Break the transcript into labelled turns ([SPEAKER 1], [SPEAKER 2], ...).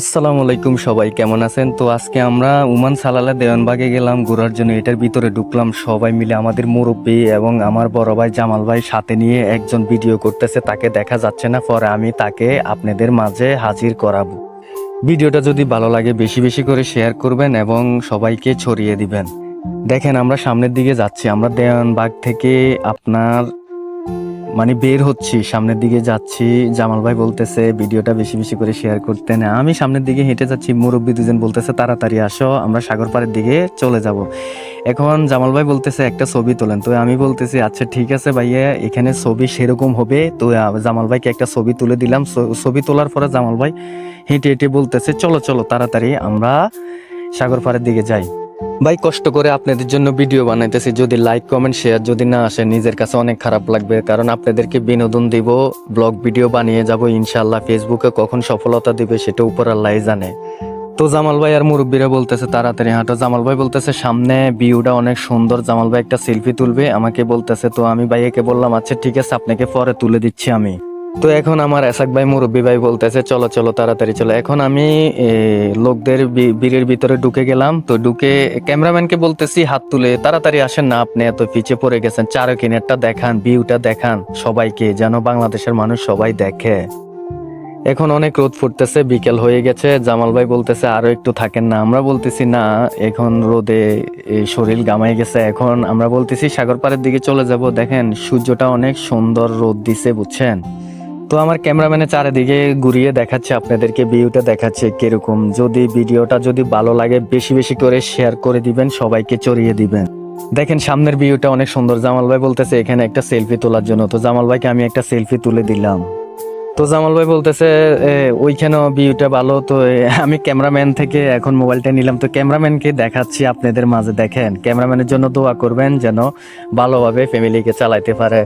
[SPEAKER 1] আসসালামু আলাইকুম, সবাই কেমন আছেন? তো আজকে আমরা উমান সালালা দেওয়ানবাগে গেলাম ঘোরার জন্য। এটার ভিতরে ঢুকলাম সবাই মিলে, আমাদের মুরব্বী এবং আমার বড় ভাই জামাল ভাই সাথে নিয়ে একজন ভিডিও করতেছে, তাকে দেখা যাচ্ছে না, পরে আমি তাকে আপনাদের মাঝে হাজির করাবো। ভিডিওটা যদি ভালো লাগে বেশি বেশি করে শেয়ার করবেন এবং সবাইকে ছড়িয়ে দিবেন। দেখেন আমরা সামনের দিকে যাচ্ছি, আমরা দেওয়ানবাগ থেকে আপনার বের হচ্ছি, সামনের দিকে যাচ্ছি। জামাল ভাই বলতেছে ভিডিওটা বেশি বেশি করে শেয়ার করতে না। আমি সামনের দিকে হেঁটে যাচ্ছি, মুরব্বী দুজন বলতেছে তাড়াতাড়ি আসো, আমরা সাগর পাড়ের দিকে চলে যাব। এখন জামাল ভাই বলতেছে একটা ছবি তোলেন, তো আমি বলতেছি আচ্ছা ঠিক আছে ভাইয়া, এখানে ছবি সেরকম হবে। তো জামাল ভাইকে একটা ছবি তুলে দিলাম। ছবি তোলার পরে জামাল ভাই হেঁটে হেঁটে বলতেছে চলো চলো তাড়াতাড়ি আমরা সাগর পাড়ের দিকে যাই। ভাই কষ্ট করে আপনাদের জন্য ভিডিও বানাইতেছি, যদি লাইক কমেন্ট শেয়ার যদি না আসে নিজের কাছে অনেক খারাপ লাগবে, কারণ আপনাদেরকে বিনোদন দিব, ব্লগ ভিডিও বানিয়ে যাব ইনশাল্লাহ। ফেসবুকে কখন সফলতা দিবে সেটা উপর আল্লাহ জানে। তো জামাল ভাই আর মুরব্বীরা বলতেছে তাড়াতাড়ি হাঁটো। জামাল ভাই বলতেছে সামনে ভিউটা অনেক সুন্দর, জামাল ভাই একটা সেলফি তুলবে আমাকে বলতেছে। তো আমি ভাইয়াকে বললাম আচ্ছা ঠিক আছে, আপনাকে পরে তুলে দিচ্ছি আমি। তো এখন আমার এসাক ভাই মুরব্বী ভাই বলতেছে চলো চলো তাড়াতাড়ি চলো। এখন আমি লোকদের ভিড়ের ভিতরে ঢুকে গেলাম। তো ঢুকে ক্যামেরাম্যানকে বলতেছি হাত তুলে তাড়াতাড়ি আসেন না, আপনি এত পিছিয়ে পড়ে গেছেন, চারো কিনারটা দেখান, ভিউটা দেখান সবাইকে, যেন বাংলাদেশের মানুষ সবাই দেখে। এখন অনেক রোদ ফুটতেছে, বিকেল হয়ে গেছে। জামাল ভাই বলতেছে আরো একটু থাকেন না, আমরা বলতেছি না, এখন রোদে শরীর গামাই গেছে, এখন আমরা বলতেছি সাগর পাড়ের দিকে চলে যাব। দেখেন সূর্যটা অনেক সুন্দর রোদ দিছে, বুঝছেন? তো আমার ক্যামেরাম্যানে চারিদিকে ঘুরিয়ে দেখাচ্ছে আপনাদেরকে, ভিউটা দেখাচ্ছে কিরকম। যদি ভিডিওটা যদি ভালো লাগে বেশি বেশি করে শেয়ার করে দিবেন, সবাইকে ছড়িয়ে দিবেন। দেখেন সামনের ভিউটা অনেক সুন্দর। জামাল ভাই বলতেছে এখানে একটা সেলফি তোলার জন্য, তো জামাল ভাইকে আমি একটা সেলফি তুলে দিলাম। তো জামাল ভাই বলতেছে ওইখানেও ভিউটা ভালো। তো আমি ক্যামেরাম্যান থেকে এখন মোবাইলটা নিলাম, তো ক্যামেরাম্যানকে দেখাচ্ছি আপনাদের মাঝে। দেখেন ক্যামেরাম্যানের জন্য দোয়া করবেন যেন ভালোভাবে ফ্যামিলিকে চালাইতে পারে।